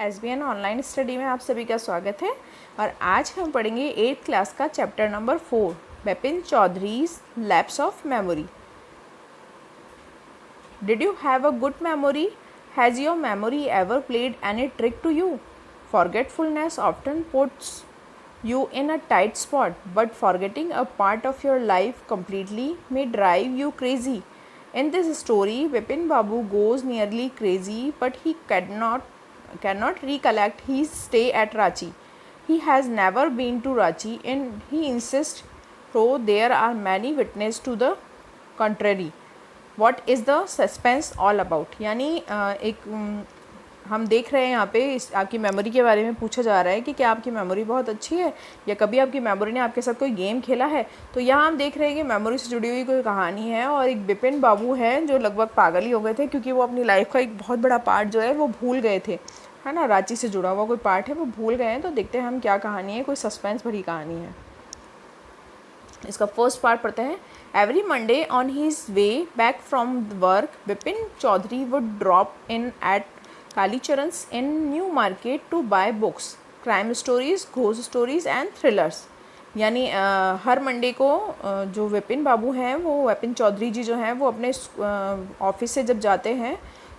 SBN online study में आप सभी का स्वागत है। और आज हम पढ़ेंगे 8th क्लास का chapter number 4 Bipin Chaudhary's lapse of memory. Did you have a good memory? Has your memory ever played any trick to you? Forgetfulness often puts you in a tight spot, but forgetting a part of your life completely may drive you crazy. In this story, Bipin Babu goes nearly crazy, but he cannot recollect his stay at Ranchi. He has never been to Ranchi, and he insists, though there are many witnesses to the contrary. What is the suspense all about? यानी हम देख रहे हैं यहाँ पे आपकी memory के बारे में पूछा जा रहा है कि क्या आपकी मेमोरी बहुत अच्छी है या कभी आपकी मेमोरी ने आपके साथ कोई गेम खेला है। तो यहाँ हम देख रहे हैं कि मेमोरी से जुड़ी हुई कोई कहानी है और एक बिपिन बाबू हैं जो लगभग पागल ही हो गए थे क्योंकि वो अपनी लाइफ का एक बहुत बड़ा पार्ट जो है वो भूल गए थे, है ना। रांची से जुड़ा हुआ कोई पार्ट है वो भूल गए हैं। तो देखते हैं हम क्या कहानी है, कोई सस्पेंस भरी कहानी है। इसका फर्स्ट पार्ट पढ़ते हैं। Every Monday on his way back from work Bipin Chaudhary would drop in at Kalicharan's in New Market to buy books, crime stories, ghost stories and thrillers। यानी हर मंडे को जो विपिन बाबू हैं वो विपिन चौधरी जी जो हैं वो अपने ऑफिस से जब जाते हैं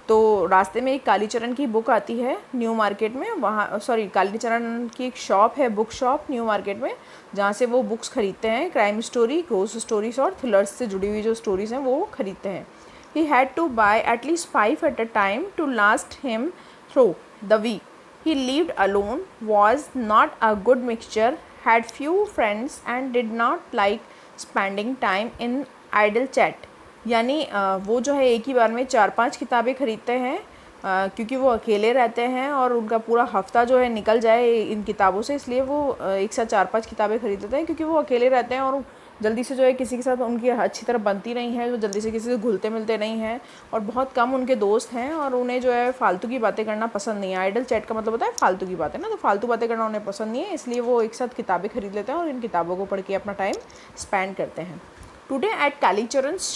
तो रास्ते में एक कालीचरण की बुक आती है न्यू मार्केट में। वहाँ कालीचरण की एक शॉप है, बुक शॉप न्यू मार्केट में, जहाँ से वो बुक्स खरीदते हैं। क्राइम स्टोरी, घोस्ट स्टोरीज और थ्रिलर्स से जुड़ी हुई जो स्टोरीज़ हैं वो खरीदते हैं। He had to buy at least 5 at a time to last him through the week. He lived alone, was not a good mixture, had few friends and did not like spending time in idle chat। यानी वो जो है एक ही बार में 4-5 किताबें खरीदते हैं क्योंकि वो अकेले रहते हैं और उनका पूरा हफ्ता जो है निकल जाए इन किताबों से, इसलिए वो एक साथ 4-5 किताबें खरीद लेते हैं क्योंकि वो अकेले रहते हैं और जल्दी से जो है किसी के साथ उनकी अच्छी तरह बनती नहीं है, जो जल्दी से किसी से घुलते मिलते नहीं हैं और बहुत कम उनके दोस्त हैं और उन्हें जो है फालतू की बातें करना पसंद नहीं है। आइडल चैट का मतलब होता है फालतू की बातें ना, तो फालतू बातें करना उन्हें पसंद नहीं है, इसलिए वो एक साथ किताबें खरीद लेते हैं और इन किताबों को पढ़ के अपना टाइम स्पेंड करते हैं। Today at Kalicharan's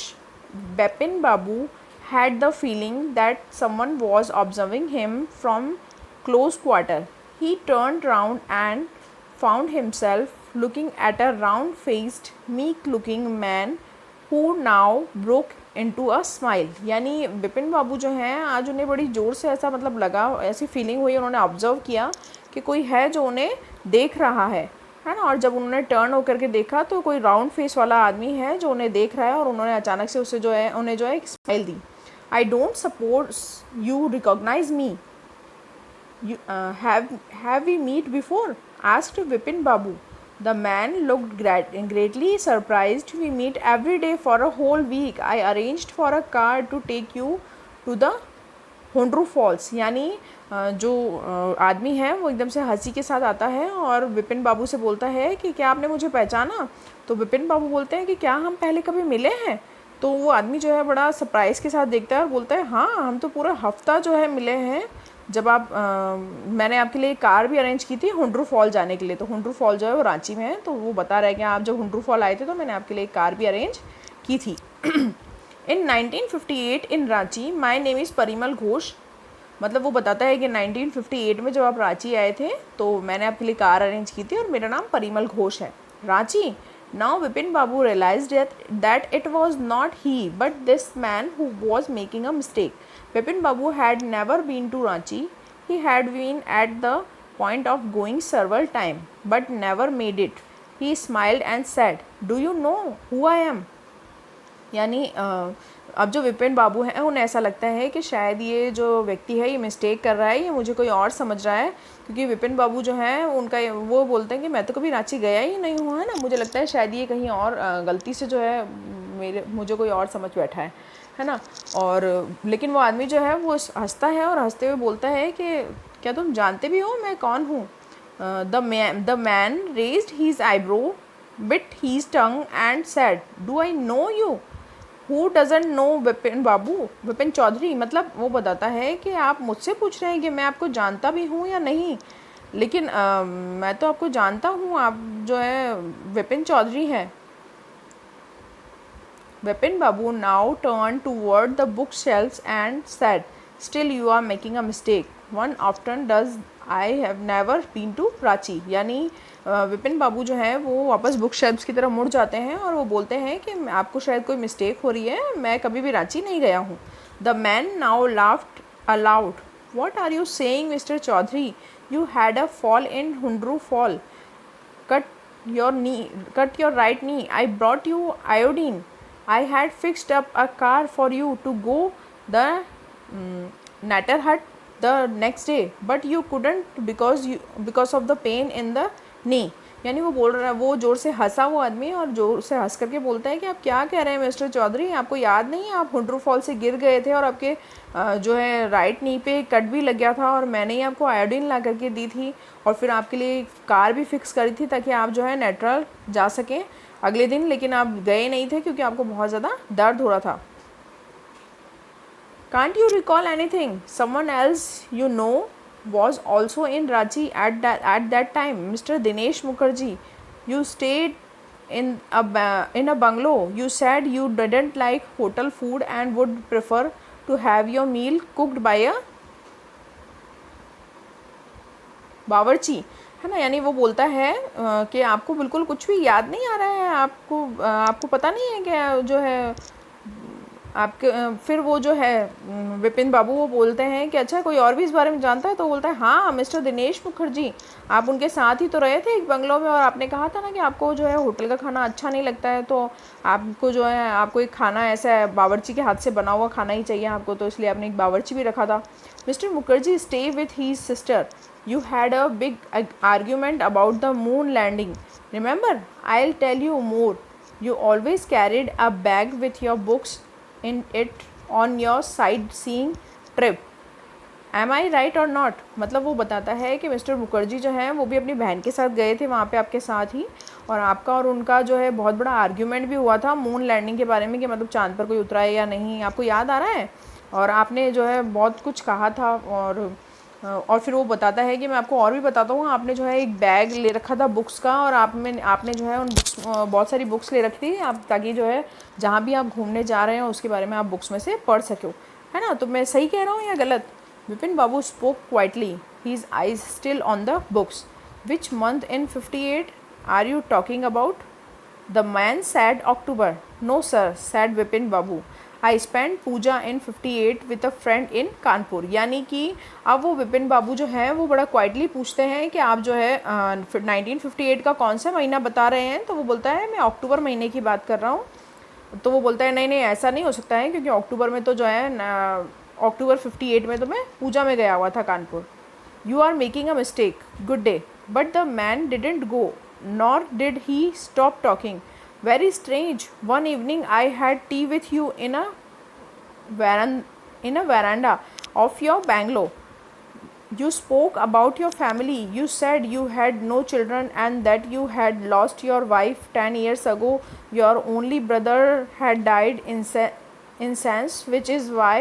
Bipin Babu had the feeling that someone was observing him from close quarter. He turned round and found himself looking at a round-faced, meek-looking man who now broke into a smile। यानी बिपिन बाबू जो हैं आज उन्हें बड़ी ज़ोर से ऐसा मतलब लगा, ऐसी फीलिंग हुई, उन्होंने ऑब्ज़र्व किया कि कोई है जो उन्हें देख रहा है ना। और जब उन्होंने टर्न होकर के देखा तो कोई राउंड फेस वाला आदमी है जो उन्हें देख रहा है और उन्होंने अचानक से उसे जो है उन्हें जो है एक smile the. I don't suppose you recognize me. You have we meet before? Asked Vipin Babu. The man looked greatly surprised. We meet every day for a whole week. I arranged for a car to take you to the Hundru falls. यानी जो आदमी है वो एकदम से हंसी के साथ आता है और विपिन बाबू से बोलता है कि क्या आपने मुझे पहचाना? तो विपिन बाबू बोलते हैं कि क्या हम पहले कभी मिले हैं? तो वो आदमी जो है बड़ा सरप्राइज़ के साथ देखता है और बोलता है हाँ, हम तो पूरा हफ्ता जो है मिले हैं, जब आप मैंने आपके लिए कार भी अरेंज की थी होंड्रू फॉल जाने के लिए। तो होंड्रू फॉल जो है वो रांची में है, तो वो बता रहा है कि आप जब होंड्रू फॉल आए थे तो मैंने आपके लिए एक कार भी अरेंज की थी। In 1958 in Ranchi my name is Parimal Ghosh. मतलब वो बताता है कि 1958 में जब आप रांची आए थे तो मैंने आपके लिए कार अरेंज की थी और मेरा नाम परिमल घोष है। Ranchi. Now Vipin Babu realized that it was not he but this man who was making a mistake. Vipin Babu had never been to Ranchi. He had been at the point of going several times but never made it. He smiled and said, "Do you know who I am?" यानी अब जो विपिन बाबू हैं उन्हें ऐसा लगता है कि शायद ये जो व्यक्ति है ये मिस्टेक कर रहा है, ये मुझे कोई और समझ रहा है, क्योंकि विपिन बाबू जो हैं उनका वो बोलते हैं कि मैं तो कभी रांची गया ही नहीं हूँ, है ना। मुझे लगता है शायद ये कहीं और गलती से जो है मुझे कोई और समझ बैठा है ना। और लेकिन वो आदमी जो है वो हंसता है और हंसते हुए बोलता है कि क्या तुम जानते भी हो मैं कौन हूँ? The man raised his eyebrow, bit his tongue and said, do I know you? Who doesn't know Vipin Babu? Vipin Chaudhary. मतलब वो बताता है कि आप मुझसे पूछ रहे हैं कि मैं आपको जानता भी हूँ या नहीं, लेकिन मैं तो आपको जानता हूँ, आप जो है विपिन चौधरी हैं। Vipin Babu now turned toward the bookshelves and said, "Still you are making a mistake. One often does I have never been to Ranchi. यानी विपिन बाबू जो है वो वापस बुक शेल्फ्स की तरफ मुड़ जाते हैं और वो बोलते हैं कि आपको शायद कोई मिस्टेक हो रही है, मैं कभी भी रांची नहीं गया हूँ। The man now laughed aloud. What are you saying mister Chaudhary, you had a fall in Hundru fall, cut cut your right knee, I brought you iodine, I had fixed up a car for you to go the natter hut the next day, but you couldn't because of the pain in the knee। यानी वो बोल रहा है, वो ज़ोर से हंसा वो आदमी और ज़ोर से हंस करके बोलता है कि आप क्या कह रहे हैं मिस्टर चौधरी, आपको याद नहीं है आप हुंड्रू फॉल से गिर गए थे और आपके जो है राइट नी पे कट भी लग गया था और मैंने ही आपको आयोडीन ला करके दी थी और फिर आपके लिए कार भी फिक्स करी थी ताकि आप जो है नेट्रल जा सकें अगले दिन, लेकिन आप गए नहीं थे क्योंकि आपको बहुत ज़्यादा दर्द हो रहा था। Can't you recall anything? Someone else you know was also in Ranchi at that time, Mr. Dinesh Mukherjee. You stayed in a bungalow. You said you didn't like hotel food and would prefer to have your meal cooked by a बावर्ची, है ना। यानी वो बोलता है कि आपको बिल्कुल कुछ भी याद नहीं आ रहा है, आपको पता नहीं है कि जो है आपके फिर वो जो है विपिन बाबू वो बोलते हैं कि अच्छा कोई और भी इस बारे में जानता है, तो बोलता है हाँ मिस्टर दिनेश मुखर्जी, आप उनके साथ ही तो रहे थे एक बंगलों में और आपने कहा था ना कि आपको जो है होटल का खाना अच्छा नहीं लगता है, तो आपको जो है आपको एक खाना ऐसा है बावर्ची के हाथ से बना हुआ खाना ही चाहिए आपको, तो इसलिए आपने एक बावर्ची भी रखा था। Mister Mukherjee stay with his sister, you had a big argument about the moon landing, remember? I'll tell you more. You always carried a bag with your books in it on your sightseeing trip. Am I right or not? मतलब वो बताता है कि mister Mukherjee जो है वो भी अपनी बहन के साथ गए थे वहाँ पे आपके साथ ही, और आपका और उनका जो है बहुत बड़ा आर्ग्यूमेंट भी हुआ था मून लैंडिंग के बारे में कि मतलब चांद पर कोई उतरा है या नहीं, आपको याद आ रहा है? और आपने जो है बहुत कुछ कहा था और फिर वो बताता है कि मैं आपको और भी बताता हूँ, आपने जो है एक बैग ले रखा था बुक्स का और आपने जो है उन बुक्स बहुत सारी बुक्स ले रखी थी आप, ताकि जो है जहाँ भी आप घूमने जा रहे हैं उसके बारे में आप बुक्स में से पढ़ सको, है ना। तो मैं सही कह रहा हूँ या गलत? Vipin Babu spoke quietly, his eyes still on the books. Which month in 58 are you talking about? The man said October. No sir, said Vipin Babu, I spend Puja in 58 with a friend in Kanpur. यानी कि अब वो विपिन बाबू जो है वो बड़ा क्वाइटली पूछते हैं कि आप जो है 1958 का कौन सा महीना बता रहे हैं, तो वो बोलता है मैं अक्टूबर महीने की बात कर रहा हूँ। तो वो बोलता है नहीं नहीं ऐसा नहीं हो सकता है, क्योंकि अक्टूबर में तो जो है अक्टूबर 58 में तो मैं पूजा में गया हुआ था Kanpur. You are making a mistake, good day. But the man didn't go, nor did he stop talking. Very strange. One evening I had tea with you in a veranda of your bungalow. You spoke about your family. You said you had no children and that you had lost your wife 10 years ago. Your only brother had died in sense, which is why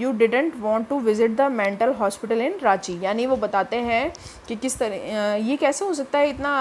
you didn't want to visit the mental hospital in Ranchi। यानी वो बताते हैं कि किस तरह ये कैसे हो सकता है इतना,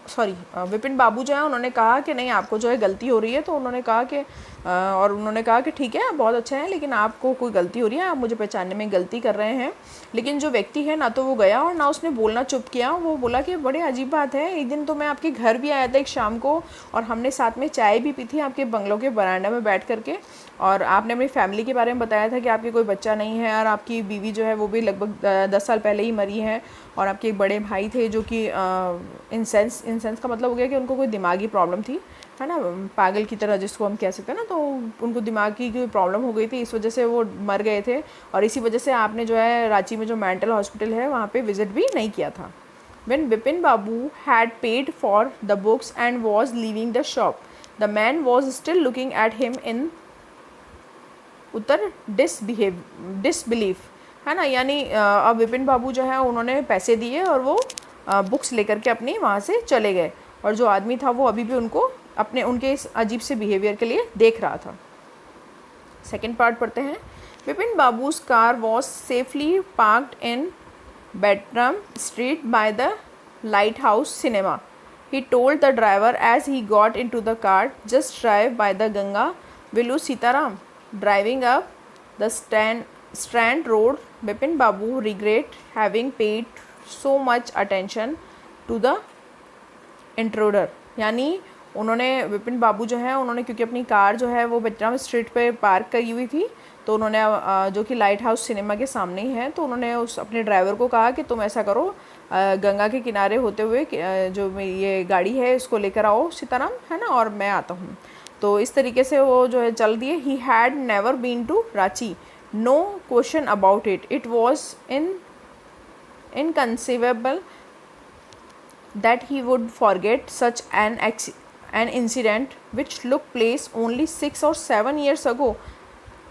सॉरी विपिन बाबू जो है उन्होंने कहा कि नहीं आपको जो है गलती हो रही है, तो उन्होंने कहा कि और उन्होंने कहा कि ठीक है बहुत अच्छा है, लेकिन आपको कोई गलती हो रही है, आप मुझे पहचानने में गलती कर रहे हैं। लेकिन जो व्यक्ति है ना तो वो गया और ना उसने बोलना चुप किया। वो बोला कि बड़े अजीब बात है, एक दिन तो मैं आपके घर भी आया था एक शाम को और हमने साथ में चाय भी पी थी आपके बंगलों के बरांडा में बैठ करके, और आपने अपनी फैमिली के बारे में बताया था कि आपके कोई बच्चा नहीं है और आपकी बीवी जो है वो भी लगभग 10 साल पहले ही मरी है, और आपके एक बड़े भाई थे जो कि इंसेंस का मतलब हो गया कि उनको कोई दिमागी प्रॉब्लम थी, है ना, पागल की तरह जिसको हम कह सकते हैं ना, तो उनको दिमाग की कोई प्रॉब्लम हो गई थी, इस वजह से वो मर गए थे, और इसी वजह से आपने जो है रांची में जो मेंटल हॉस्पिटल है वहाँ पे विजिट भी नहीं किया था। When Bipin Babu had paid for the books and was leaving the shop, the man was still looking at him in utter disbelief, है ना। यानी अब विपिन बाबू जो है उन्होंने पैसे दिए और वो बुक्स लेकर के अपनी वहाँ से चले गए, और जो आदमी था वो अभी भी उनके इस अजीब से बिहेवियर के लिए देख रहा था। सेकेंड पार्ट पढ़ते हैं। Vipin बाबू's car was safely parked in Bertram Street by the Lighthouse Cinema. He told the driver as he got into the car, just drive by the Ganga, will you Sitaram? Driving up the Strand Road, Bipin Babu regret having paid so much attention to the intruder. यानी उन्होंने विपिन बाबू जो है उन्होंने क्योंकि अपनी car जो है वो बेटराम स्ट्रीट पे पार्क करी हुई थी, तो उन्होंने जो कि लाइट हाउस सिनेमा के सामने ही है, तो उन्होंने उस अपने ड्राइवर को कहा कि तुम ऐसा करो, गंगा के किनारे होते हुए जो मेरी ये गाड़ी है इसको लेकर आओ सीताराम, है ना, और मैं आता हूँ। तो इस तरीके से वो जो है चल दिए। He had never been to Ranchi, no question about it, it was inconceivable that he would forget such an incident which took place only 6 or 7 years ago.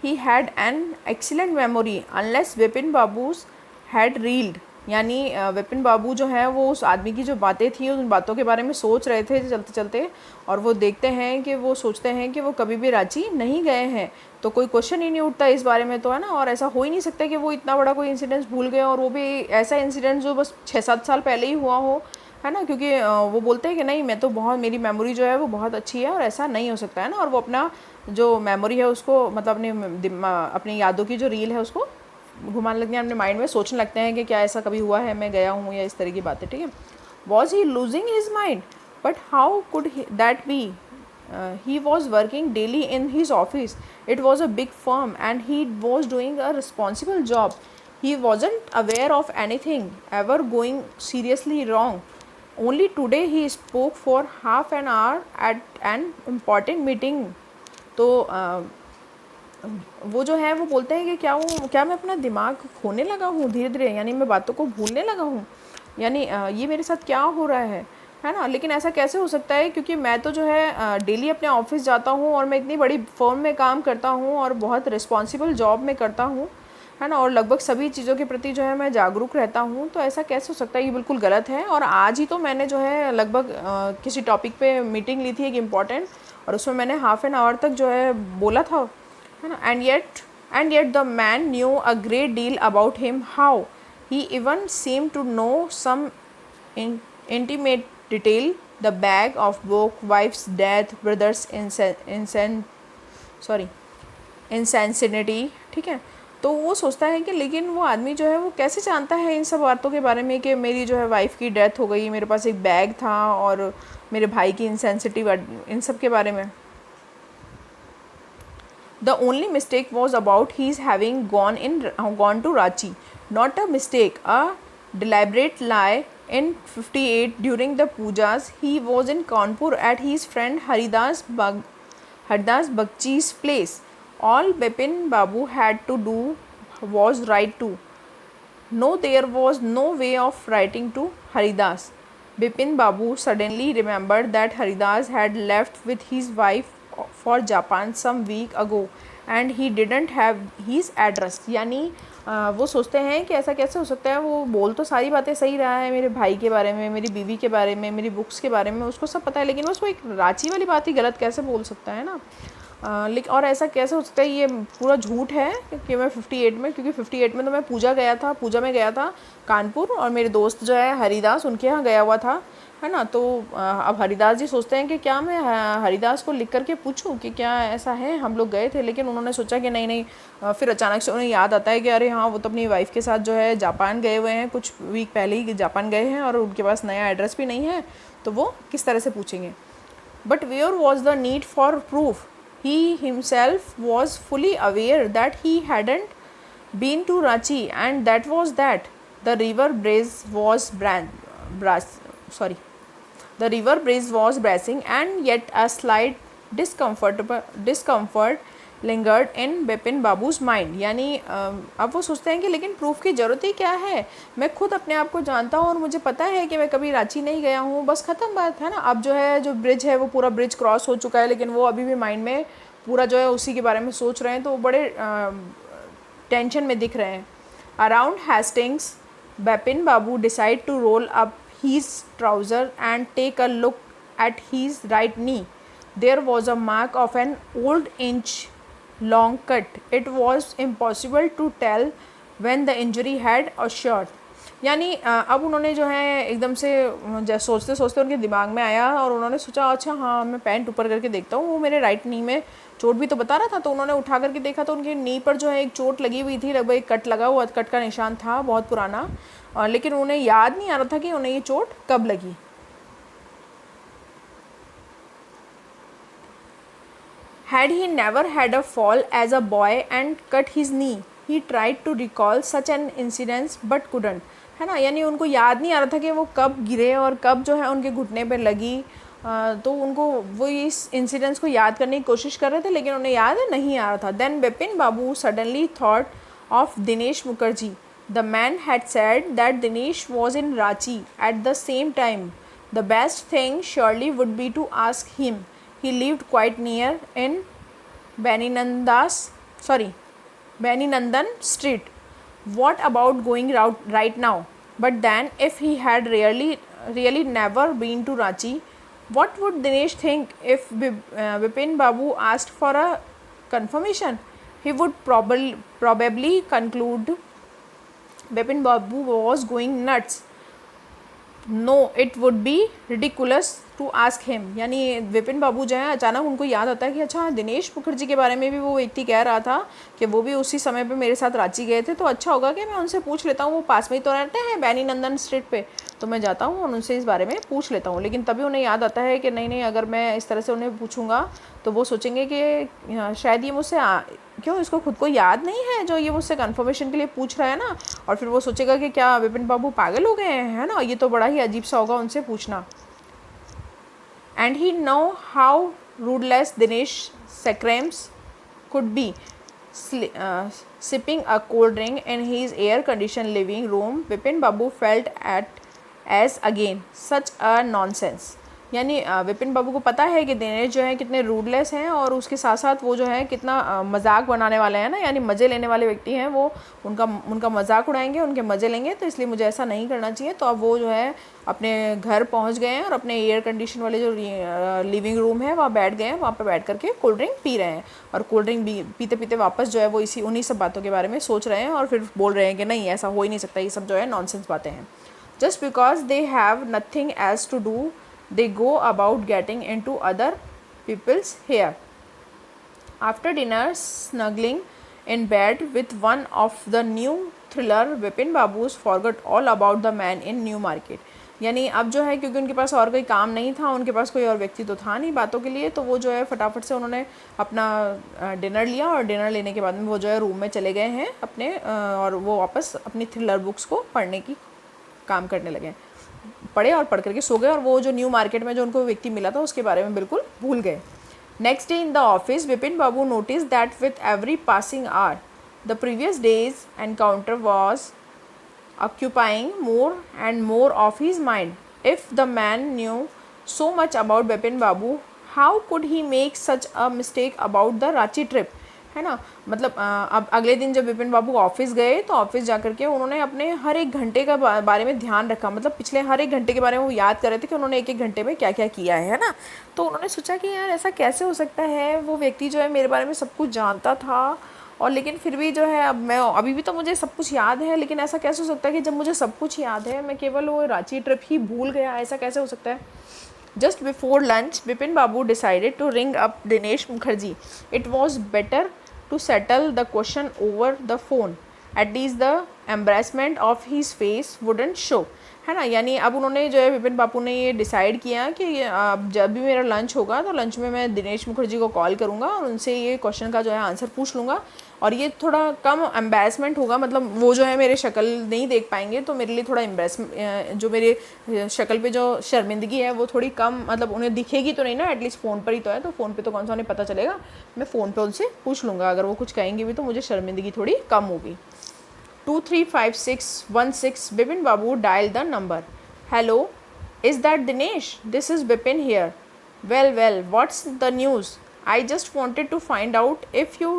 He had an excellent memory unless Vipin Babu's had reeled. यानी विपिन बाबू जो है वो उस आदमी की जो बातें थी उन बातों के बारे में सोच रहे थे चलते चलते, और वो देखते हैं कि वो सोचते हैं कि वो कभी भी रांची नहीं गए हैं, तो कोई क्वेश्चन ही नहीं उठता इस बारे में, तो है ना। और ऐसा हो ही नहीं सकता कि वो इतना बड़ा कोई इंसिडेंस भूल गए, और वो भी ऐसा इंसिडेंट जो बस 6-7 साल पहले ही हुआ हो, है ना, क्योंकि वो बोलते हैं कि नहीं मैं तो बहुत, मेरी मेमोरी जो है वो बहुत अच्छी है और ऐसा नहीं हो सकता, है ना। और वो अपना जो मेमोरी है उसको मतलब अपनी यादों की जो रील है उसको घुमाने लगते हैं अपने माइंड में, सोचने लगते हैं कि क्या ऐसा कभी हुआ है, मैं गया हूँ, या इस तरह की बातें, ठीक है। Was he losing his mind, but how could that be, he was working daily in his office. It was a big firm and he was doing a responsible job. He wasn't aware of anything ever going seriously wrong. Only today he spoke for half an hour at an important meeting. तो वो जो है वो बोलते हैं कि क्या मैं अपना दिमाग खोने लगा हूँ धीरे धीरे, यानी मैं बातों को भूलने लगा हूँ, यानी ये मेरे साथ क्या हो रहा है ना। लेकिन ऐसा कैसे हो सकता है, क्योंकि मैं तो जो है डेली अपने ऑफिस जाता हूँ और मैं इतनी बड़ी फर्म में काम करता हूँ और बहुत रिस्पॉन्सिबल जॉब में करता हूँ, है ना, और लगभग सभी चीज़ों के प्रति जो है मैं जागरूक रहता हूँ, तो ऐसा कैसे हो सकता है, ये बिल्कुल गलत है। और आज ही तो मैंने जो है लगभग किसी टॉपिक पे मीटिंग ली थी एक इम्पॉर्टेंट, और उसमें मैंने हाफ एन आवर तक जो है बोला था, है ना। And yet the man knew a great deal about him, how he even seem to know some intimate detail, the bag of book, wife's death, brother's insanity, ठीक है। तो वो सोचता है कि लेकिन वो आदमी जो है वो कैसे जानता है इन सब बातों के बारे में कि मेरी जो है वाइफ की डेथ हो गई, मेरे पास एक बैग था, और मेरे भाई की इंसेंसिटिव, इन सब के बारे में। The only mistake was about his having gone to Ranchi. Not a mistake, a deliberate lie. In 58, during the pujas, he was in Kanpur at his friend Haridas Bagchi's place. All Bipin Babu had to do was write to. No, there was no way of writing to Haridas. Bipin Babu suddenly remembered that Haridas had left with his wife for Japan some week ago and he didn't have his address. यानी वो सोचते हैं कि ऐसा कैसे हो सकता है, वो बोल तो सारी बातें सही रहा है, मेरे भाई के बारे में, मेरी बीवी के बारे में, मेरी बुक्स के बारे में उसको सब पता है, लेकिन बस वो एक रांची वाली बात ही गलत कैसे बोल सकता है ना। लेकिन और ऐसा कैसे हो सकता है, ये पूरा झूठ है कि मैं 58 में, क्योंकि 58 में तो मैं पूजा में गया था कानपुर, और मेरे दोस्त जो है हरिदास उनके यहाँ गया हुआ था, है ना। तो अब हरिदास जी सोचते हैं कि क्या मैं हरिदास को लिख करके पूछूं कि क्या ऐसा है, हम लोग गए थे, लेकिन उन्होंने सोचा कि नहीं, फिर अचानक से उन्हें याद आता है कि अरे हाँ वो तो अपनी वाइफ के साथ जो है जापान गए हुए हैं, कुछ वीक पहले ही जापान गए हैं और उनके पास नया एड्रेस भी नहीं है, तो वो किस तरह से पूछेंगे। But where was the need for proof, he himself was fully aware that he hadn't been to Ranchi, and that was that. The river breeze was the river breeze was bracing, and yet a slight discomfort lingered in Bipin Babu's mind. यानी अब वो सोचते हैं कि लेकिन proof की ज़रूरत ही क्या है, मैं खुद अपने आप को जानता हूँ और मुझे पता है कि मैं कभी रांची नहीं गया हूँ, बस ख़त्म बात है ना। अब जो है जो ब्रिज है वो पूरा ब्रिज क्रॉस हो चुका है, लेकिन वो अभी भी माइंड में पूरा जो है उसी के बारे में सोच रहे हैं, तो वो बड़े टेंशन में दिख रहे हैं। Around Hastings Bipin Babu decided to roll up his trouser and take a look at his right knee. There was a mark of an old inch-long cut. It was impossible to tell when the injury had occurred. यानी अब उन्होंने जो है एकदम से सोचते सोचते उनके दिमाग में आया और उन्होंने सोचा अच्छा हाँ मैं पैंट ऊपर करके देखता हूँ, वो मेरे राइट नी में चोट भी तो बता रहा था। तो उन्होंने उठा करके देखा तो उनकी नी पर जो है एक चोट लगी हुई थी, लगभग एक कट लगा हुआ, कट का निशान था बहुत पुराना, लेकिन उन्हें याद नहीं आ रहा था कि उन्हें ये चोट कब लगी। Had he never had a fall as a boy and cut his knee, he tried to recall such an incident but couldn't, है ना। यानी उनको याद नहीं आ रहा था कि वो कब गिरे और कब जो है उनके घुटने पे लगी। तो उनको वो इस इंसिडेंट्स को याद करने की कोशिश कर रहे थे लेकिन उन्हें याद नहीं आ रहा था। Then Bipin Babu suddenly thought of Dinesh Mukherjee. The man had said that Dinesh was in Ranchi at the same time. The best thing surely would be to ask him. He lived quite near in Beninandan Street. What about going right now? But then, if he had really never been to Ranchi, what would Dinesh think if Bipin Babu asked for a confirmation? He would probably conclude Bipin Babu was going nuts. No it would be ridiculous to ask him. यानी विपिन बाबू जो है अचानक उनको याद आता है कि अच्छा दिनेश मुखर्जी के बारे में भी वो व्यक्ति कह रहा था कि वो भी उसी समय पे मेरे साथ रांची गए थे, तो अच्छा होगा कि मैं उनसे पूछ लेता हूँ, वो पास में ही तो रहते हैं बैनी नंदन स्ट्रीट पे, तो मैं जाता हूँ और उनसे इस बारे में पूछ लेता हूँ। लेकिन तभी उन्हें याद आता है कि नहीं अगर मैं इस तरह से उन्हें पूछूंगा तो वो सोचेंगे कि शायद ये मुझसे क्यों इसको खुद को याद नहीं है जो ये मुझसे कन्फर्मेशन के लिए पूछ रहा है ना, और फिर वो सोचेगा कि क्या विपिन बाबू पागल हो गए हैं, है ना, ये तो बड़ा ही अजीब सा होगा उनसे पूछना। And he know how ruthless Dinesh सेक्रेम्स could be sipping a cold drink in his air conditioned living room. Vipin Babu felt as again such a nonsense। यानी विपिन बाबू को पता है कि दिनेश जो है कितने रूडलेस हैं और उसके साथ साथ वो जो है कितना मजाक बनाने वाले हैं ना, यानी मज़े लेने वाले व्यक्ति हैं। वो उनका मजाक उड़ाएंगे, उनके मज़े लेंगे, तो इसलिए मुझे ऐसा नहीं करना चाहिए। तो अब वो जो है अपने घर पहुंच गए हैं और अपने एयर कंडीशन वाले जो लिविंग रूम है वहाँ बैठ गए हैं, वहाँ पर बैठ करके कोल्ड ड्रिंक पी रहे हैं। और कोल्ड ड्रिंक पीते पीते वापस जो है वो उन्हीं सब बातों के बारे में सोच रहे हैं और फिर बोल रहे हैं कि नहीं ऐसा हो ही नहीं सकता, ये सब जो है नॉनसेंस बातें हैं। Just because they have nothing else to do they go about getting into other people's hair. After dinner, snuggling in bed with one of the new thriller, Vipin Babu's forgot all about the man in New Market। यानी अब जो है क्योंकि उनके पास और कोई काम नहीं था, उनके पास कोई और व्यक्ति तो था नहीं बातों के लिए, तो वो जो है फटाफट से उन्होंने अपना डिनर लिया और डिनर लेने के बाद में वो जो है रूम में चले गए हैं अपने, और वो वापस अपनी थ्रिलर बुक्स को पढ़ने की काम करने लगे। पढ़े और पढ़ करके सो गए और वो जो न्यू मार्केट में जो उनको व्यक्ति मिला था उसके बारे में बिल्कुल भूल गए। Next day in the office, Vipin Babu notice that with every passing hour the previous day's encounter was occupying more and more of his mind. If the man knew so much about Vipin Babu, how could he make such a mistake about the Ranchi trip, है ना। मतलब अब अगले दिन जब विपिन बाबू office गए तो office जा करके उन्होंने अपने हर एक घंटे का बारे में ध्यान रखा, मतलब पिछले हर एक घंटे के बारे में वो याद कर रहे थे कि उन्होंने एक एक घंटे में क्या क्या किया है ना। तो उन्होंने सोचा कि यार ऐसा कैसे हो सकता है, वो व्यक्ति जो है मेरे बारे में सब कुछ जानता था और लेकिन फिर भी जो है अब मैं अभी भी तो मुझे सब कुछ याद है, लेकिन ऐसा कैसे हो सकता है कि जब मुझे सब कुछ याद है मैं केवल वो रांची ट्रिप ही भूल गया, ऐसा कैसे हो सकता है। Just before lunch, Bipin Babu decided to ring up Dinesh Mukherjee. It was better to settle the question over the phone. At least the embarrassment of his face wouldn't show, है ना। यानी अब उन्होंने जो है विपिन बाबू ने ये डिसाइड किया कि अब जब भी मेरा लंच होगा तो लंच में मैं दिनेश मुखर्जी को कॉल करूँगा और उनसे ये क्वेश्चन का जो है आंसर पूछ लूँगा और ये थोड़ा कम एम्बेरसमेंट होगा, मतलब वो जो है मेरे शक्ल नहीं देख पाएंगे तो मेरे लिए थोड़ा एम्बेरसमेंट जो मेरे शक्ल पे जो शर्मिंदगी है वो थोड़ी कम, मतलब उन्हें दिखेगी तो नहीं ना, एटलीस्ट फ़ोन पर ही तो है, तो फ़ोन पे तो कौन सा उन्हें पता चलेगा, मैं फ़ोन पे उनसे पूछ लूँगा। अगर वो कुछ कहेंगे भी तो मुझे शर्मिंदगी थोड़ी कम होगी। 235616 Bipin Babu dialed the number. Hello, is that Dinesh? This is Bipin here. Well, what's the news? I just wanted to find out if you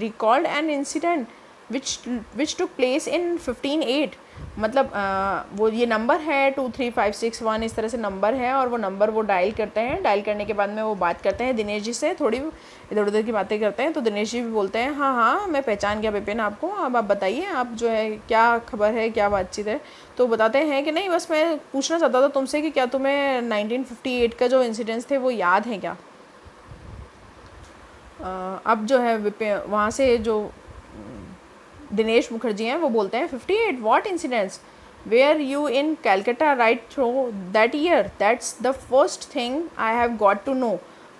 recalled an incident which took place in 15/8. मतलब वो ये number है 23561 इस तरह से number है, और वो नंबर वो डायल करते हैं। डायल करने के बाद में वो बात करते हैं दिनेश जी से, थोड़ी इधर उधर की बातें करते हैं। तो दिनेश जी भी बोलते हैं हाँ हाँ मैं पहचान गया विपिन आपको, अब आप बताइए आप जो है क्या खबर है, क्या बातचीत है। तो बताते हैं कि नहीं बस मैं पूछना चाहता था तुमसे कि क्या तुम्हें 1958 का जो इंसिडेंट्स थे वो याद है क्या। अब जो है विपिन वहाँ से जो दिनेश मुखर्जी हैं वो बोलते हैं 58 what incidents, were you in Calcutta right through that year, that's the first thing I have got to know,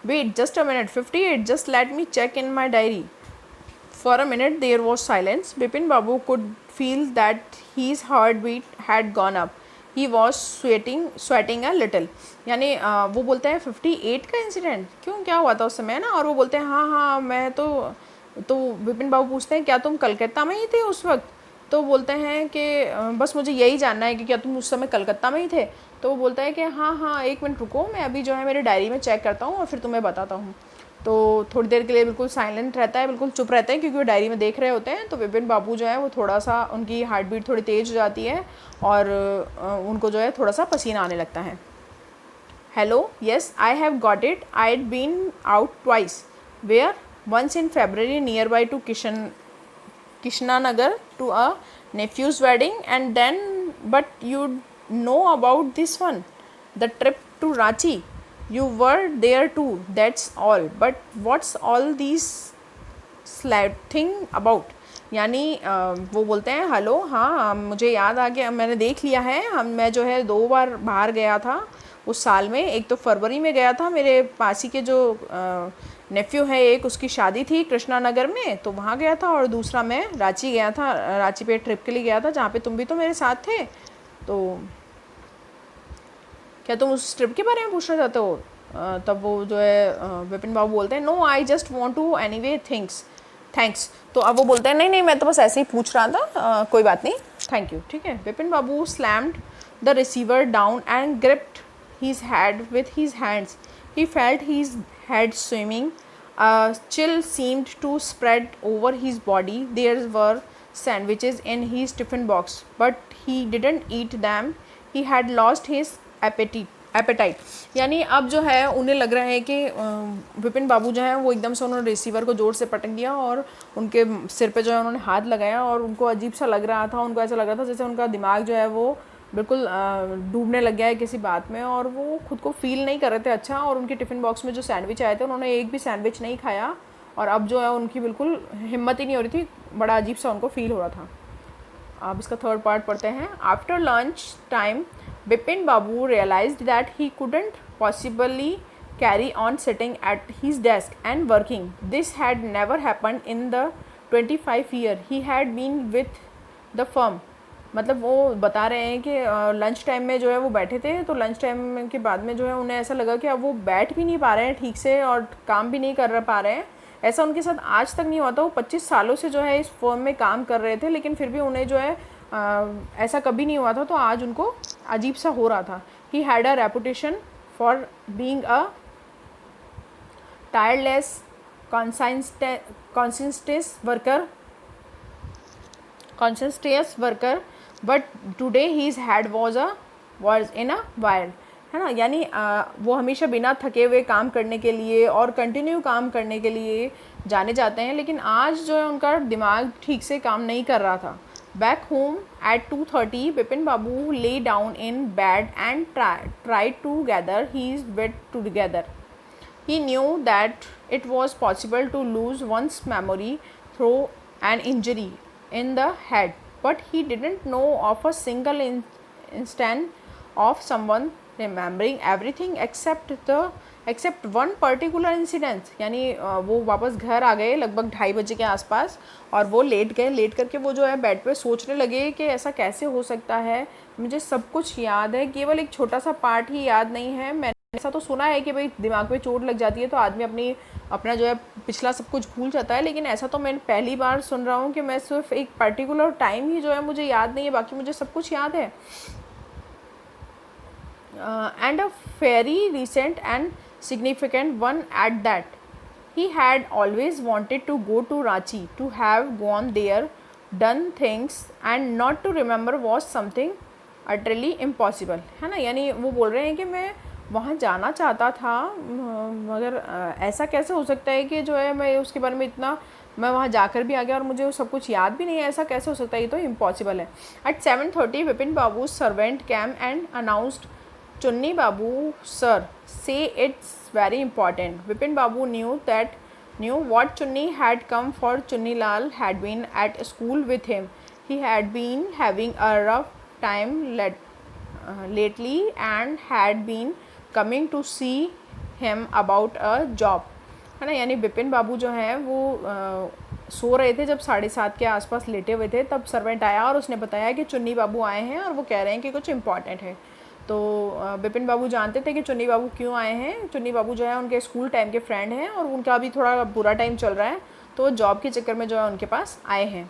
wait just a minute 58 just let me check in my diary. For a minute there was silence. Bipin Babu could feel that his heartbeat had gone up. He was sweating a little. यानी वो बोलते हैं 58 का incident क्यों, क्या हुआ था उस समय ना, और वो बोलते हैं हाँ हाँ मैं तो विपिन बाबू पूछते हैं क्या तुम कलकत्ता में ही थे उस वक्त। तो बोलते हैं कि बस मुझे यही जानना है कि क्या तुम उस समय कलकत्ता में ही थे। तो वो बोलता है कि हाँ हाँ एक मिनट रुको, मैं अभी जो है मेरी डायरी में चेक करता हूँ और फिर तुम्हें बताता हूँ। तो थोड़ी देर के लिए बिल्कुल साइलेंट रहता है, बिल्कुल चुप रहते हैं, क्योंकि वो डायरी में देख रहे होते हैं। तो विपिन बाबू जो है वो थोड़ा सा उनकी हार्ट बीट थोड़ी तेज़ हो जाती है और उनको जो है थोड़ा सा पसीना आने लगता है। Hello, yes I have got it, I had been out twice, where, once in February near by to Kishnanagar to a nephew's wedding, and then but you know about this one, the trip to Ranchi, you were there too, that's all, but what's all these sleuthing about। यानी वो बोलते हैं hello हाँ मुझे याद आ गया, मैंने देख लिया है, मैं जो है 2 बार बाहर गया था उस साल में। एक तो फरवरी में गया था, मेरे पासी के जो नेफ्यू है एक, उसकी शादी थी कृष्णा नगर में, तो वहाँ गया था, और दूसरा मैं रांची गया था, रांची पे ट्रिप के लिए गया था, जहाँ पे तुम भी तो मेरे साथ थे। तो क्या तुम उस ट्रिप के बारे में पूछना चाहते हो। तब वो जो है विपिन बाबू बोलते हैं no I just want to any thanks. तो अब वो बोलते हैं नहीं नहीं मैं तो बस ऐसे ही पूछ रहा था, कोई बात नहीं, थैंक यू, ठीक है। Vipin Babu slammed the receiver down and gripped his head with his hands. He felt his head swimming. A chill seemed to spread over his body. There were sandwiches in his tiffin box, but he didn't eat them. He had lost his appetite. यानी अब जो है उन्हें लग रहा है कि विपिन बाबू जो है वो एकदम से उन्होंने रिसीवर को जोर से पटक दिया और उनके सिर पे जो है उन्होंने हाथ लगाया, और उनको अजीब सा लग रहा था, उनको ऐसा लग रहा था जैसे उनका दिमाग जो है वो बिल्कुल डूबने लग गया है किसी बात में, और वो खुद को फील नहीं कर रहे थे अच्छा। और उनके टिफ़िन बॉक्स में जो सैंडविच आए थे उन्होंने एक भी सैंडविच नहीं खाया, और अब जो है उनकी बिल्कुल हिम्मत ही नहीं हो रही थी, बड़ा अजीब सा उनको फील हो रहा था। अब इसका थर्ड पार्ट पढ़ते हैं। After lunch time Bipin Babu realised that he couldn't possibly carry on sitting at his desk and working. This had never happened in the 25 year he had been with the firm. मतलब वो बता रहे हैं कि lunch time में जो है वो बैठे थे, तो लंच टाइम के बाद में जो है उन्हें ऐसा लगा कि अब वो बैठ भी नहीं पा रहे हैं ठीक से और काम भी नहीं कर पा रहे हैं। ऐसा उनके साथ आज तक नहीं हुआ था। वो 25 सालों से जो है इस फर्म में काम कर रहे थे, लेकिन फिर भी उन्हें जो है ऐसा कभी नहीं हुआ था, तो आज उनको अजीब सा हो रहा था। He had a reputation for being a tireless conscientious worker, but today his head was in a whirl, है ना। यानी वो हमेशा बिना थके हुए काम करने के लिए और कंटिन्यू काम करने के लिए जाने जाते हैं, लेकिन आज जो है उनका दिमाग ठीक से काम नहीं कर रहा था। Back home at 2:30 Bipin Babu lay down in bed and tried to gather his wits together. He knew that it was possible to lose one's memory through an injury in the head, but he didn't know of a single instant of someone remembering everything except one particular incident। यानी वो वापस घर आ गए लगभग 2:30 बजे के आसपास, और वो लेट करके वो जो है बेड पे सोचने लगे कि ऐसा कैसे हो सकता है, मुझे सब कुछ याद है, केवल एक छोटा सा पार्ट ही याद नहीं है। मैंने ऐसा तो सुना है कि भाई दिमाग पे चोट लग जाती है तो आदमी अपना जो है पिछला सब कुछ भूल जाता है, लेकिन ऐसा तो मैं पहली बार सुन रहा हूँ कि मैं सिर्फ एक पर्टिकुलर टाइम ही जो है मुझे याद नहीं है, बाकी मुझे सब कुछ याद है। And a very recent and significant one at that. He had always wanted to go to Ranchi, to have gone there done things and not to remember was something utterly impossible, है ना। यानी वो बोल रहे हैं कि मैं वहाँ जाना चाहता था, मगर ऐसा कैसे हो सकता है कि जो है मैं उसके बारे में इतना, मैं वहाँ जाकर भी आ गया और मुझे वो सब कुछ याद भी नहीं है, ऐसा कैसे हो सकता है, ये तो इम्पॉसिबल है। At 7:30 Vipin Babu servant came and announced, Chunni Babu sir says it's very important. Vipin Babu knew what Chunni had come for. Chunni Lal had been at school with him. He had been having a rough time lately and had been coming to see him about a job, है ना। यानी विपिन बाबू जो हैं वो सो रहे थे, जब 7:30 के आसपास लेटे हुए थे, तब सर्वेंट आया और उसने बताया कि चुन्नी बाबू आए हैं और वो कह रहे हैं कि कुछ इम्पॉर्टेंट है। तो विपिन बाबू जानते थे कि चुन्नी बाबू क्यों आए हैं। चुन्नी बाबू जो है उनके स्कूल टाइम के फ्रेंड हैं और उनका अभी थोड़ा बुरा टाइम चल रहा है, तो जॉब के चक्कर में जो है उनके पास आए हैं।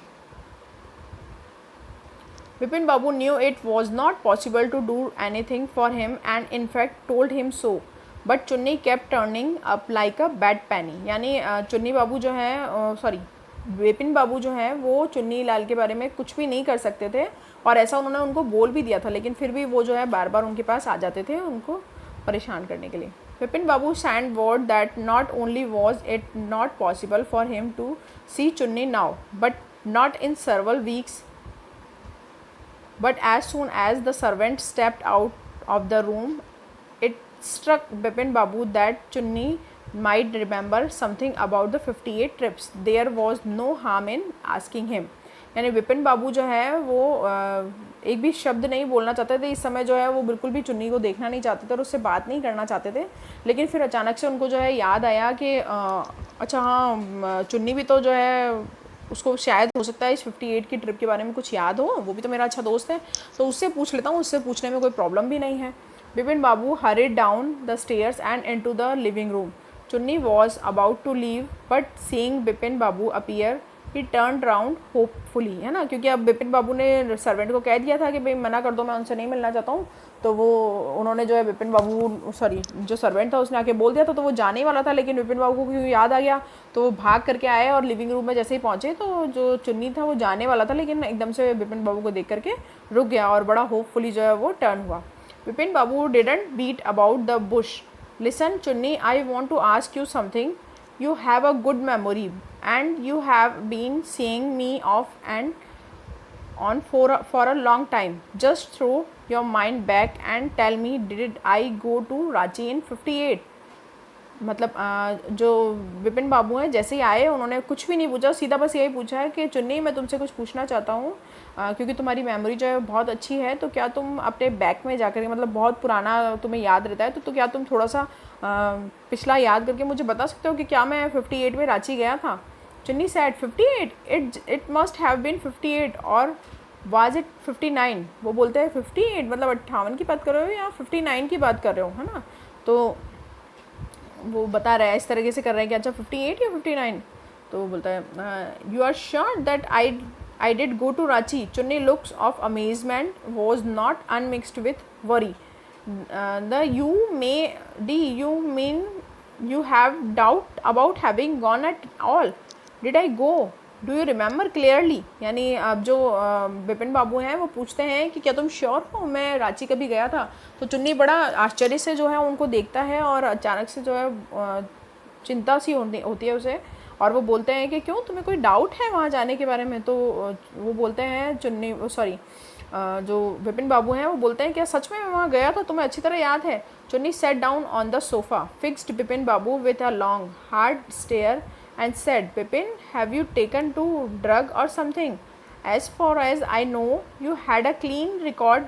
Vipin Babu knew it was not possible to do anything for him and in fact told him so, but Chunni kept turning up like a bad penny. यानी चुन्नी बाबू जो हैं विपिन बाबू जो हैं वो चुन्नी लाल के बारे में कुछ भी नहीं कर सकते थे, और ऐसा उन्होंने उनको बोल भी दिया था, लेकिन फिर भी वो जो है बार बार उनके पास आ जाते थे उनको परेशान करने के लिए। Vipin Babu sent word that not only was it not possible for him to see Chunni now, but not in several weeks, but as soon as the servant stepped out of the room, it struck Bipin Babu that Chunni might remember something about the 58 trips. There was no harm in asking him. यानी विपिन बाबू जो है वो एक भी शब्द नहीं बोलना चाहते थे इस समय, जो है वो बिल्कुल भी चुन्नी को देखना नहीं चाहते थे और उससे बात नहीं करना चाहते थे। लेकिन फिर अचानक से उनको जो है याद आया कि अच्छा हाँ, चुन्नी भी तो जो है, उसको शायद हो सकता है इस 58 की ट्रिप के बारे में कुछ याद हो, वो भी तो मेरा अच्छा दोस्त है, तो उससे पूछ लेता हूँ, उससे पूछने में कोई प्रॉब्लम भी नहीं है। Vipin Babu hurried down the stairs and into the living room. Chunni was about to leave, but seeing Vipin Babu appear he turn round hopefully, है ना, क्योंकि अब विपिन बाबू ने सर्वेंट को कह दिया था कि भाई मना कर दो, मैं उनसे नहीं मिलना चाहता हूँ, तो वो उन्होंने जो है विपिन बाबू जो सर्वेंट था उसने आके बोल दिया था, तो वो जाने ही वाला था, लेकिन विपिन बाबू को क्यों याद आ गया तो वो भाग करके आए और लिविंग रूम में जैसे ही पहुँचे तो जो चुन्नी था वो जाने वाला था, लेकिन एकदम से विपिन बाबू को देख करके रुक गया और बड़ा होपफुली जो है वो टर्न हुआ। Vipin Babu didn't beat about the bush. Listen Chunni, I want to ask you something. You have a good memory and you have been seeing me off and on for a long time. Just throw your mind back and tell me, did I go to Ranchi in 58? मतलब जो विपिन बाबू हैं जैसे ही आए उन्होंने कुछ भी नहीं पूछा, सीधा बस यही पूछा है कि चुन्नी मैं तुमसे कुछ पूछना चाहता हूँ, क्योंकि तुम्हारी मेमोरी जो है बहुत अच्छी है, तो क्या तुम अपने बैक में जाकर, मतलब बहुत पुराना तुम्हें याद रहता है, तो क्या तुम थोड़ा सा पिछला याद करके मुझे बता सकते हो कि क्या मैं 58 में रांची गया था। Chunni said 58, it must have been 58 or was it 59। वो बोलते हैं 58 मतलब 58 की बात कर रहे हो या 59 की बात कर रहे हो, है ना। तो वो बता रहा है, इस तरीके से कर रहे हैं कि अच्छा 58 या 59। तो वो बोलता है you are sure that I did go to Ranchi. Chunni looks of amazement was not unmixed with worry. The you mean you have doubt about having gone at all? Did I go? Do you remember clearly. यानी अब जो विपिन बाबू हैं वो पूछते हैं कि क्या तुम श्योर हो मैं रांची कभी गया था। तो चुन्नी बड़ा आश्चर्य से जो है उनको देखता है और अचानक से जो है चिंता सी होती है उसे, और वो बोलते हैं कि क्यों तुम्हें कोई डाउट है वहाँ जाने के बारे में। तो वो बोलते हैं जो विपिन बाबू हैं वो बोलते हैं क्या सच में मैं वहाँ गया था, तुम्हें अच्छी तरह याद है। Chunni sat down on the sofa, fixed Vipin Babu with a long hard stare and said, Bipin, have you taken to drug or something? As far as I know, you had a clean record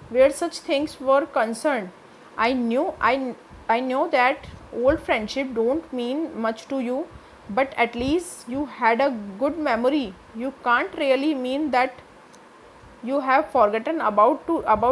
where such things were concerned. I know that old friendship don't mean much to you, but at least you had a good memory. You can't really mean that you have forgotten about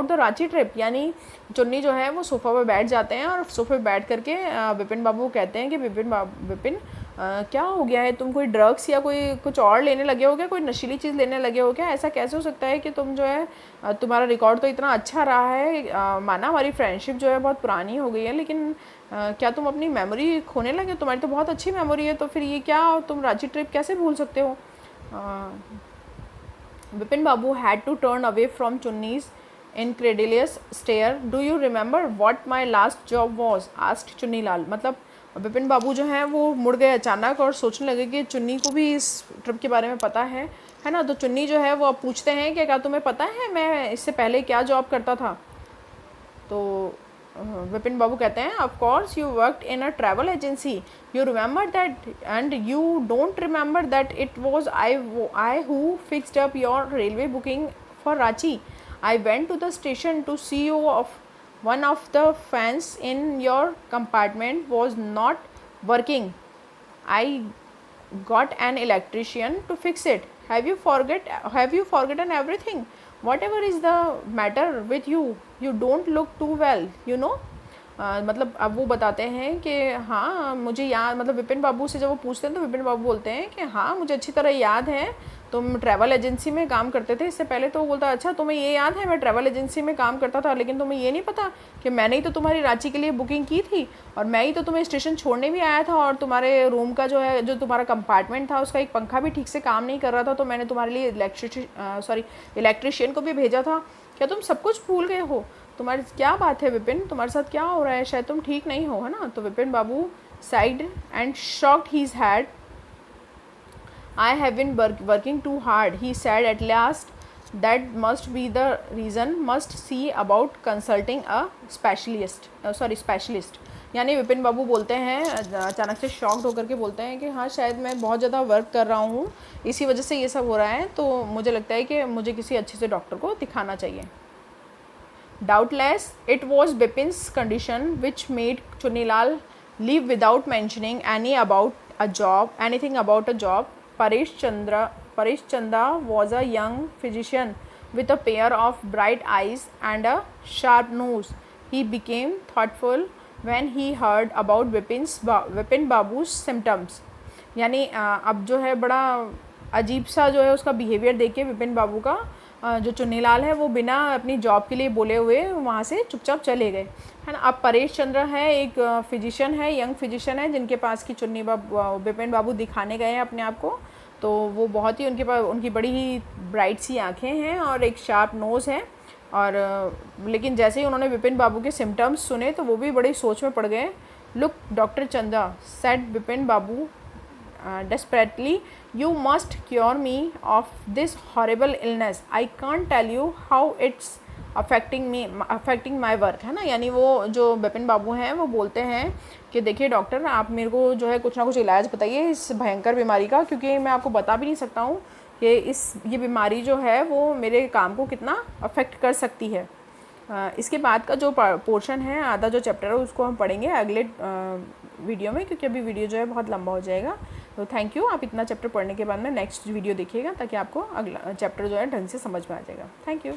the Ranchi trip। यानी चुन्नी जो है वो sofa पर बैठ जाते हैं और सोफे पर बैठ करके विपिन बाबू कहते हैं कि विपिन क्या हो गया है, तुम कोई ड्रग्स या कोई कुछ और लेने लगे हो क्या, कोई नशीली चीज़ लेने लगे हो क्या। ऐसा कैसे हो सकता है कि तुम जो है तुम्हारा रिकॉर्ड तो इतना अच्छा रहा है, माना हमारी फ्रेंडशिप जो है बहुत पुरानी हो गई है, लेकिन क्या तुम अपनी मेमोरी खोने लगे। तुम्हारी तो बहुत अच्छी मेमोरी है, तो फिर ये क्या तुम रांची ट्रिप कैसे भूल सकते हो। Vipin Babu had to turn away from Chunni's incredulous stare. Do you remember what my last job was? asked Chunni Lal. मतलब विपिन बाबू जो हैं वो मुड़ गए अचानक और सोचने लगे कि चुन्नी को भी इस ट्रिप के बारे में पता है ना. तो चुन्नी जो है वो अब पूछते हैं कि क्या तुम्हें पता है मैं इससे पहले क्या जॉब करता था. तो विपिन बाबू कहते हैं of course you worked in a travel agency. You remember that and you don't remember that it was I who fixed up your railway booking for Ranchi. I went to the station to see you of one of the fans in your compartment was not working. I got an electrician to fix it. Have you forgotten everything? Whatever is the matter with you? You don't look too well, you know. मतलब अब वो बताते हैं कि हाँ मुझे याद, मतलब विपिन बाबू से जब वो पूछते हैं तो विपिन बाबू बोलते हैं कि हाँ मुझे अच्छी तरह याद है तुम ट्रैवल एजेंसी में काम करते थे इससे पहले. तो वो बोलता है अच्छा तुम्हें ये याद है मैं ट्रैवल एजेंसी में काम करता था, लेकिन तुम्हें ये नहीं पता कि मैंने ही तो तुम्हारी रांची के लिए बुकिंग की थी और मैं ही तो तुम्हें स्टेशन छोड़ने भी आया था और तुम्हारे रूम का जो तुम्हारा कंपार्टमेंट था उसका एक पंखा भी ठीक से काम नहीं कर रहा था, तो मैंने तुम्हारे लिए इलेक्ट्रिशियन को भी भेजा था. क्या तुम सब कुछ भूल गए हो? तुम्हारी क्या बात है विपिन, तुम्हारे साथ क्या हो रहा है, शायद तुम ठीक नहीं हो, है ना. तो Vipin Babu sighed and shocked his head. I have been working too hard, he said at last. That must be the reason. Must see about consulting a specialist. यानी विपिन बाबू बोलते हैं अचानक से शॉक्ड होकर के बोलते हैं कि हाँ शायद मैं बहुत ज़्यादा वर्क कर रहा हूँ इसी वजह से ये सब हो रहा है, तो मुझे लगता है कि मुझे किसी अच्छे से डॉक्टर को दिखाना चाहिए. Doubtless it was Bipin's condition which made Chunilal leave without mentioning anything about a job. Paresh Chanda was a young physician with a pair of bright eyes and a sharp nose. He became thoughtful when he heard about Vipin Babu's symptoms. यानी अब जो है बड़ा अजीब सा जो है उसका बिहेवियर देख के विपिन बाबू का जो चुन्नीलाल है वो बिना अपनी जॉब के लिए बोले हुए वहाँ से चुपचाप चले गए, है ना. अब परेश चंद्र है एक फिजिशियन है, यंग फिजिशियन है जिनके पास की विपिन बाबू दिखाने गए हैं अपने आप को. तो वो बहुत ही उनकी बड़ी ही ब्राइट सी आँखें हैं और एक शार्प नोज़ है. और लेकिन जैसे ही उन्होंने विपिन बाबू के सिम्टम्स सुने तो वो भी बड़ी सोच में पड़ गए. लुक डॉक्टर चंदा, said Vipin Babu desperately, you must cure me of this horrible illness. I can't tell you how it's affecting my work, है ना. यानी वो जो विपिन बाबू हैं वो बोलते हैं कि देखिए डॉक्टर आप मेरे को जो है कुछ ना कुछ इलाज बताइए इस भयंकर बीमारी का, क्योंकि मैं आपको बता भी नहीं सकता हूँ कि ये बीमारी जो है वो मेरे काम को कितना अफेक्ट कर सकती है. इसके बाद का जो पोर्शन है आधा जो चैप्टर है उसको हम पढ़ेंगे अगले वीडियो में, क्योंकि अभी वीडियो जो है बहुत लंबा हो जाएगा. तो थैंक यू. आप इतना चैप्टर पढ़ने के बाद में नेक्स्ट वीडियो देखिएगा ताकि आपको अगला चैप्टर जो है ढंग से समझ में आ जाएगा. Thank you.